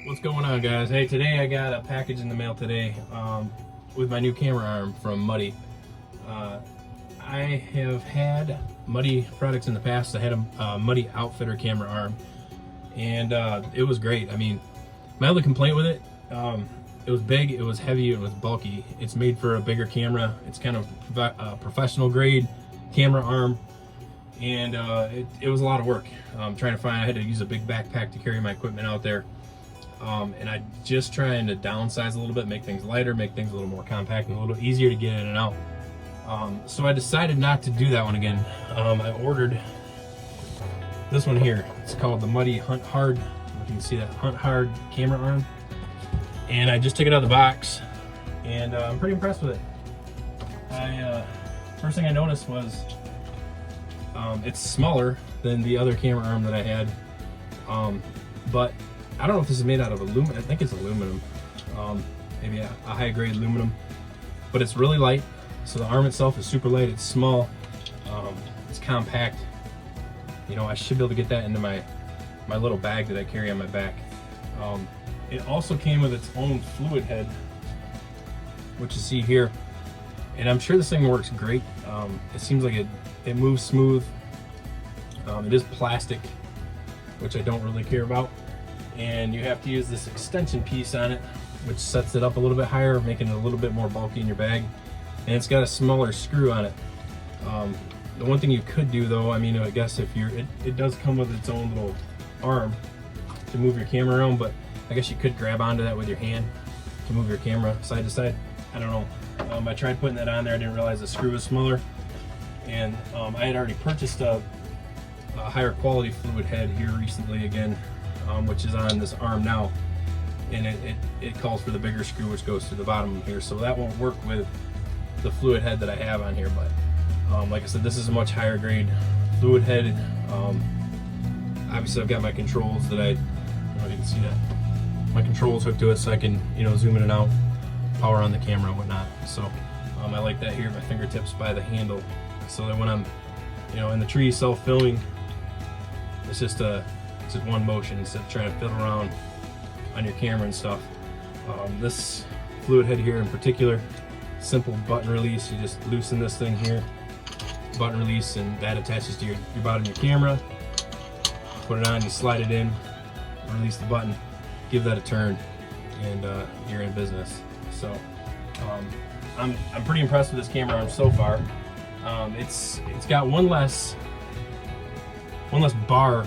What's going on, guys? Hey, today I got a package in the mail today with my new camera arm from Muddy. I have had Muddy products in the past. I had a Muddy Outfitter camera arm, and it was great. I mean, my only complaint with it, it was big, it was heavy, it was bulky. It's made for a bigger camera. It's kind of a professional grade camera arm, and it was a lot of work. Trying to find, I had to use a big backpack to carry my equipment out there. And I just trying to downsize a little bit, make things lighter, make things a little more compact and a little easier to get in and out. So I decided not to do that one again. I ordered this one here. It's called the Muddy Hunt Hard. You can see that Hunt Hard camera arm. And I just took it out of the box, and I'm pretty impressed with it. First thing I noticed was it's smaller than the other camera arm that I had, but I don't know if this is made out of aluminum. I think it's aluminum, maybe a high grade aluminum, but it's really light. So the arm itself is super light. It's small, it's compact. You know, I should be able to get that into my little bag that I carry on my back. It also came with its own fluid head, which you see here, and I'm sure this thing works great. It seems like it moves smooth. It is plastic, which I don't really care about. And you have to use this extension piece on it, which sets it up a little bit higher, making it a little bit more bulky in your bag. And it's got a smaller screw on it. The one thing you could do though, I mean, I guess if it does come with its own little arm to move your camera around, but I guess you could grab onto that with your hand to move your camera side to side. I don't know. I tried putting that on there. I didn't realize the screw was smaller. And I had already purchased a higher quality fluid head here recently again, which is on this arm now, and it calls for the bigger screw, which goes through the bottom here, so that won't work with the fluid head that I have on here. But like I said, this is a much higher grade fluid head. Obviously I've got my controls that I don't know if you can see that, my controls hooked to it, so I can, you know, zoom in and out, power on the camera and whatnot. So I like that here at my fingertips by the handle, so that when I'm, you know, in the tree self-filming, it's just one motion instead of trying to fiddle around on your camera and stuff. This fluid head here in particular, simple button release. You just loosen this thing here, button release, and that attaches to your bottom of your camera. Put it on, you slide it in, release the button, give that a turn, and you're in business. So I'm pretty impressed with this camera arm so far. It's got one less bar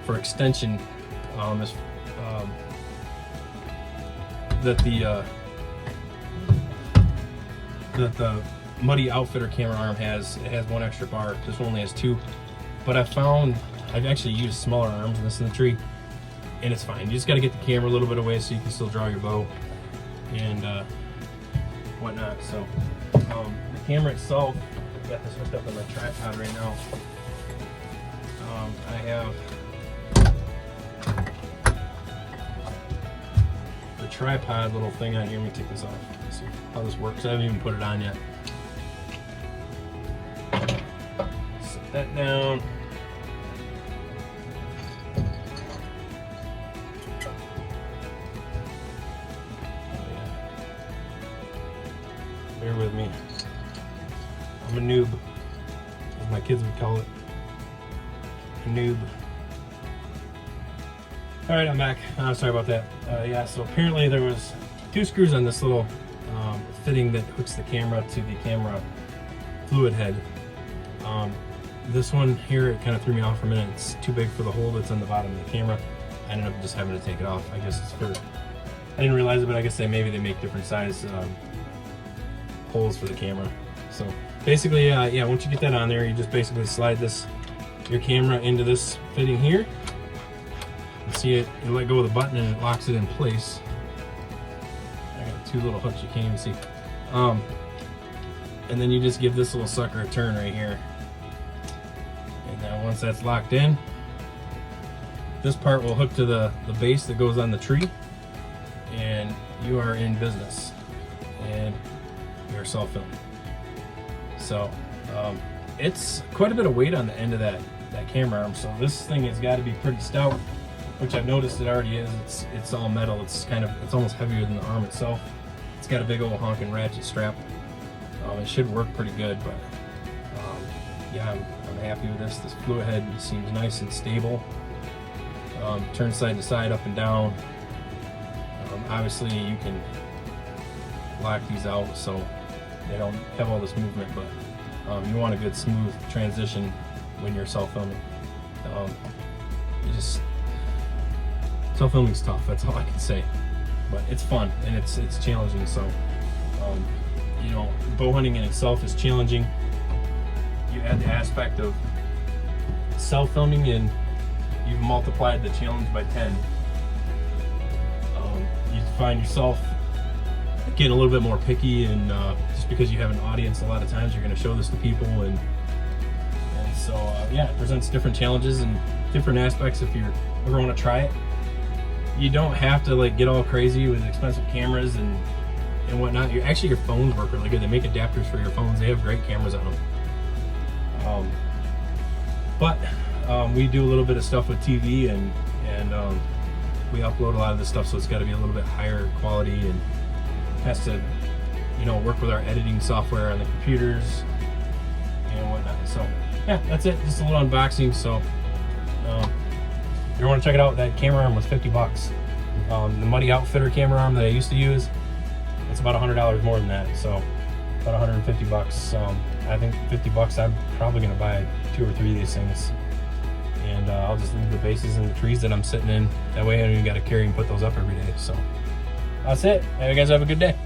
for extension that the Muddy Outfitter camera arm has. It has one extra bar. This one only has two, but I've actually used smaller arms than this in the tree, and it's fine. You just got to get the camera a little bit away so you can still draw your bow and whatnot. So the camera itself, I've got this hooked up on my tripod right now. I have the tripod little thing on here. Let me take this off. Let's see how this works. I haven't even put it on yet. Set that down. Oh, yeah. Bear with me. I'm a noob, as my kids would call it. A noob. All right, I'm back. Sorry about that. Yeah, so apparently there was two screws on this little fitting that hooks the camera to the camera fluid head. This one here, it kind of threw me off for a minute. It's too big for the hole that's on the bottom of the camera. I ended up just having to take it off. I guess it's for, I didn't realize it, but I guess maybe they make different size holes for the camera. So basically, yeah, once you get that on there, you just basically slide your camera into this fitting here. You see it, you let go of the button and it locks it in place. I got two little hooks you can't even see. And then you just give this little sucker a turn right here. And then once that's locked in, this part will hook to the base that goes on the tree, and you are in business. And you're self-filming. So it's quite a bit of weight on the end of that camera arm, so this thing has got to be pretty stout. which I've noticed it already is. It's all metal. It's almost heavier than the arm itself. It's got a big old honking ratchet strap. It should work pretty good, but yeah, I'm happy with this. This fluid head seems nice and stable. Turns side to side, up and down. Obviously, you can lock these out so they don't have all this movement, but you want a good smooth transition when you're self-filming. Self-filming is tough, that's all I can say, but it's fun and it's challenging. So you know, bow hunting in itself is challenging. You add the aspect of self-filming and you've multiplied the challenge by 10. You find yourself getting a little bit more picky, and just because you have an audience, a lot of times you're going to show this to people, and so yeah, it presents different challenges and different aspects if you ever want to try it. You don't have to like get all crazy with expensive cameras and whatnot. Actually, your phones work really good. They make adapters for your phones. They have great cameras on them. But we do a little bit of stuff with TV, and we upload a lot of this stuff, so it's got to be a little bit higher quality and has to, you know, work with our editing software on the computers and whatnot. So yeah, that's it. Just a little unboxing. So if you want to check it out, that camera arm was $50. The Muddy Outfitter camera arm that I used to use, it's about $100 more than that. So about $150. I think $50, I'm probably going to buy 2 or 3 of these things, and I'll just leave the bases in the trees that I'm sitting in. That way I don't even got to carry and put those up every day. So that's it. You guys have a good day.